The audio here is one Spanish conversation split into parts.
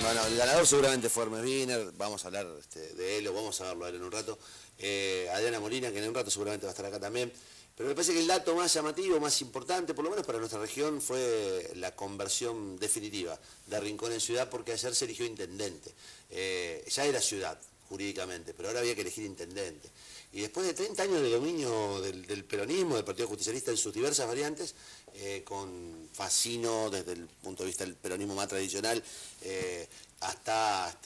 Bueno, el ganador seguramente fue Hermes Wiener, vamos a hablar de él, o vamos a verlo a él en un rato. Adriana Molina, que en un rato seguramente va a estar acá también. Pero me parece que el dato más llamativo, más importante, por lo menos para nuestra región, fue la conversión definitiva de Rincón en ciudad, porque ayer se eligió intendente. Ya era ciudad, jurídicamente, pero ahora había que elegir intendente. Y después de 30 años de dominio del peronismo, del Partido Justicialista en sus diversas variantes, con Facino desde el punto de vista del peronismo más tradicional, hasta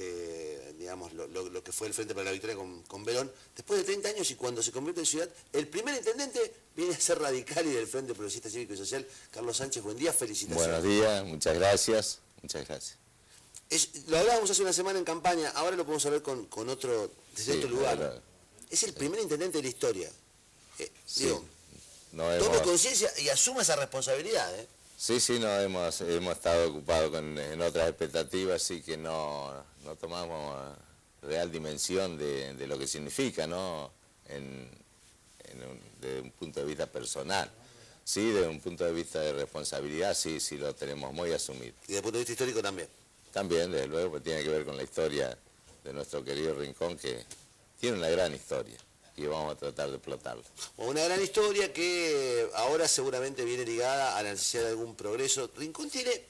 digamos, lo que fue el Frente para la Victoria con Verón, después de 30 años y cuando se convierte en ciudad, el primer intendente viene a ser radical y del Frente Progresista Cívico y Social, Carlos Sánchez. Buen día, felicitaciones. Buenos días, muchas gracias, muchas gracias. Lo hablábamos hace una semana en campaña, ahora lo podemos hablar con otro, desde otro lugar. Claro. Es el primer intendente de la historia. Sí, Digo, tome conciencia y asuma esa responsabilidad. Sí, hemos estado ocupados en otras expectativas, así que no tomamos real dimensión de lo que significa, ¿no? Desde un punto de vista personal. Sí, desde un punto de vista de responsabilidad, sí lo tenemos muy asumido. Y desde el punto de vista histórico también. También, desde luego, pues tiene que ver con la historia de nuestro querido Rincón, que tiene una gran historia y vamos a tratar de explotarla. Una gran historia que ahora seguramente viene ligada a la necesidad de algún progreso. Rincón tiene,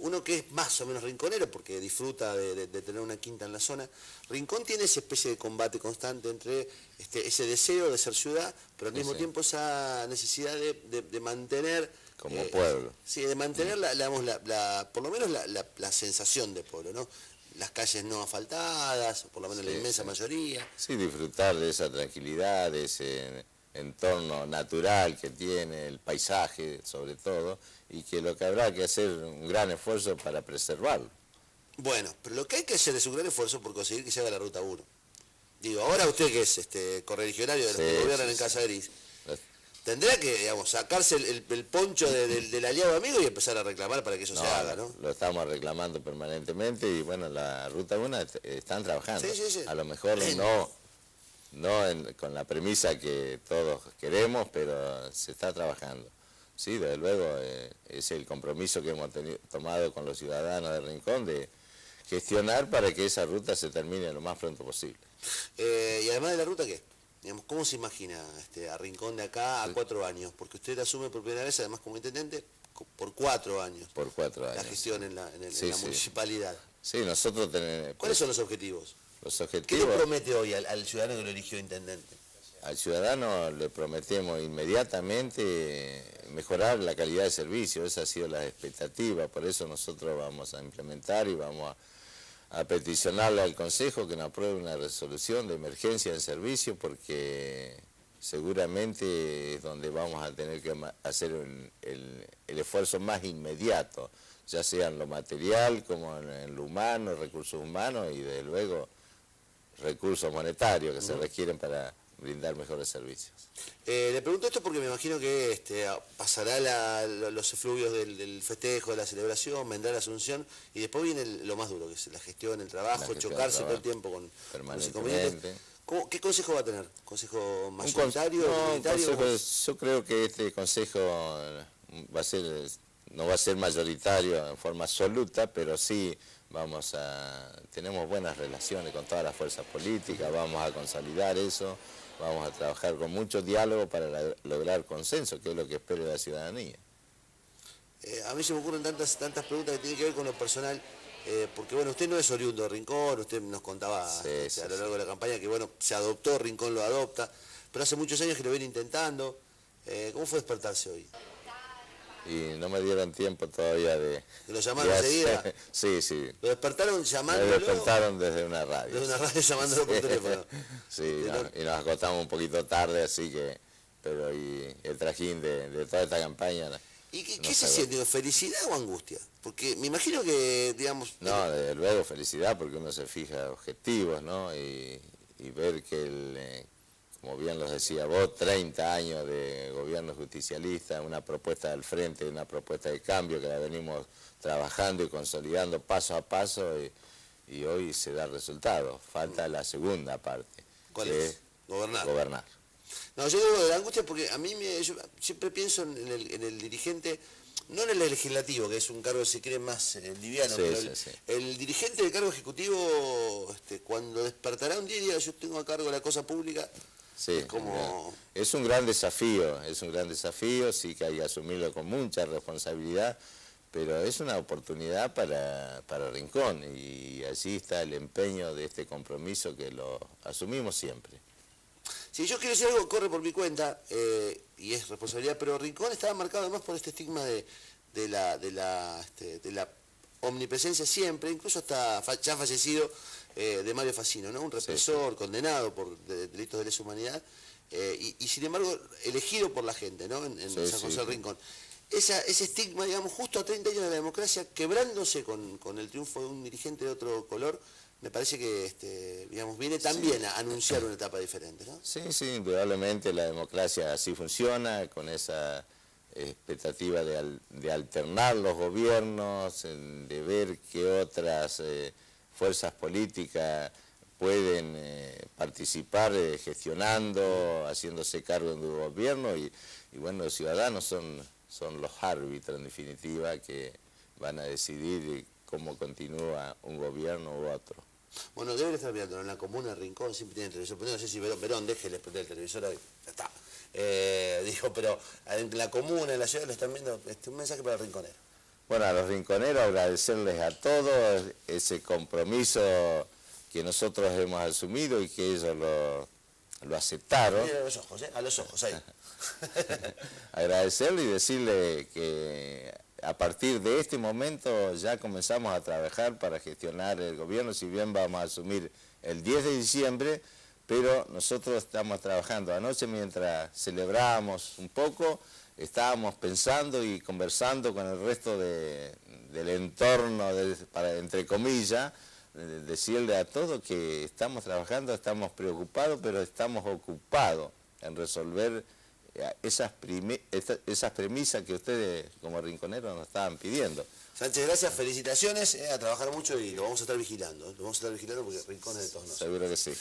uno que es más o menos rinconero porque disfruta de tener una quinta en la zona, Rincón tiene esa especie de combate constante entre ese deseo de ser ciudad, pero al mismo tiempo esa necesidad de mantener... Como pueblo. Sí, de mantener por lo menos la sensación de pueblo, ¿no? Las calles no asfaltadas, por lo menos la inmensa mayoría. Sí, disfrutar de esa tranquilidad, de ese entorno natural que tiene, el paisaje sobre todo, y que lo que habrá que hacer un gran esfuerzo para preservarlo. Bueno, pero lo que hay que hacer es un gran esfuerzo por conseguir que se haga la Ruta 1. Digo, ahora usted que es correligionario de los que gobiernan en Casa Gris, tendrá que, digamos, sacarse el poncho del aliado amigo y empezar a reclamar para que eso se haga, ¿no? Lo estamos reclamando permanentemente y bueno, la Ruta 1 están trabajando. Sí. A lo mejor con la premisa que todos queremos, pero se está trabajando. Sí, desde luego, es el compromiso que hemos tomado con los ciudadanos de Rincón de gestionar para que esa ruta se termine lo más pronto posible. Y además de la ruta, ¿qué? Digamos, ¿cómo se imagina a Rincón de acá a 4 años? Porque usted asume por primera vez, además como intendente, por 4 años. Por 4 años. La gestión en la municipalidad. Sí, nosotros tenemos... ¿Cuáles son los objetivos? Los objetivos... ¿Qué le promete hoy al ciudadano que lo eligió intendente? Al ciudadano le prometemos inmediatamente mejorar la calidad de servicio. Esa ha sido la expectativa, por eso nosotros vamos a implementar y vamos a peticionarle al Consejo que nos apruebe una resolución de emergencia en servicio, porque seguramente es donde vamos a tener que hacer el esfuerzo más inmediato, ya sea en lo material como en lo humano, recursos humanos y desde luego recursos monetarios que se requieren para brindar mejores servicios. Le pregunto esto porque me imagino que pasará los efluvios del festejo, de la celebración, vendrá la Asunción y después viene lo más duro, que es la gestión, el trabajo, chocarse todo el tiempo con los inconvenientes. ¿Qué consejo va a tener? ¿Consejo mayoritario? Yo creo que este consejo no va a ser mayoritario en forma absoluta, pero sí tenemos buenas relaciones con todas las fuerzas políticas, vamos a consolidar eso. Vamos a trabajar con mucho diálogo para lograr consenso, que es lo que espera la ciudadanía. A mí se me ocurren tantas preguntas que tienen que ver con lo personal, porque bueno, usted no es oriundo de Rincón, usted nos contaba a lo largo de la campaña que bueno, se adoptó, Rincón lo adopta, pero hace muchos años que lo viene intentando. ¿Cómo fue despertarse hoy? Y no me dieron tiempo todavía de... ¿Lo llamaron enseguida? Sí. ¿Lo despertaron llamándolo? Lo despertaron desde una radio. Desde una radio llamándolo por teléfono. Sí, y nos acostamos un poquito tarde, así que... Pero y el trajín de toda esta campaña... ¿Y qué se siente? ¿Felicidad o angustia? Porque me imagino que, digamos... No, desde luego felicidad, porque uno se fija objetivos, ¿no? Y ver que como bien lo decía vos, 30 años de gobierno justicialista, una propuesta del frente, una propuesta de cambio que la venimos trabajando y consolidando paso a paso y hoy se da resultado. Falta la segunda parte. ¿Cuál es? Gobernar. No, yo digo de la angustia porque a mí yo siempre pienso en el dirigente, no en el legislativo, que es un cargo que se cree más liviano, Sí, pero sí. el dirigente del cargo ejecutivo, cuando despertará un día y diga yo tengo a cargo la cosa pública, Sí, es como... es un gran desafío, sí que hay que asumirlo con mucha responsabilidad, pero es una oportunidad para Rincón y allí está el empeño de este compromiso que lo asumimos siempre. Si yo quiero decir algo, corre por mi cuenta, y es responsabilidad, pero Rincón estaba marcado además por este estigma de la omnipresencia siempre, incluso hasta ya fallecido, de Mario Facino, ¿no? Un represor, condenado por delitos de lesa humanidad, y sin embargo elegido por la gente, ¿no? En San José del Rincón. Ese estigma, digamos, justo a 30 años de la democracia, quebrándose con el triunfo de un dirigente de otro color, me parece que digamos, viene también a anunciar una etapa diferente, ¿no? Sí, indudablemente la democracia así funciona, con esa expectativa de alternar los gobiernos, de ver qué otras fuerzas políticas pueden participar gestionando, haciéndose cargo de un gobierno y bueno, los ciudadanos son los árbitros en definitiva que van a decidir cómo continúa un gobierno u otro. Bueno, deben estar mirando en la comuna de Rincón, siempre tienen televisor. No sé si Verón, déjele prender el televisor ahí, ya está. Dijo, pero en la comuna, en la ciudad, lo están viendo, un mensaje para el rinconero. Bueno, a los rinconeros agradecerles a todos ese compromiso que nosotros hemos asumido y que ellos lo aceptaron. Miren a los ojos, a los ojos, ahí. Agradecerle y decirle que a partir de este momento ya comenzamos a trabajar para gestionar el gobierno, si bien vamos a asumir el 10 de diciembre, pero nosotros estamos trabajando. Anoche mientras celebrábamos un poco, estábamos pensando y conversando con el resto del entorno, para, entre comillas, decirle a todos que estamos trabajando, estamos preocupados, pero estamos ocupados en resolver esas premisas que ustedes como rinconeros nos estaban pidiendo. Sánchez, gracias, felicitaciones, a trabajar mucho y lo vamos a estar vigilando. Lo vamos a estar vigilando porque Rincón es de todos nosotros. Seguro que sí.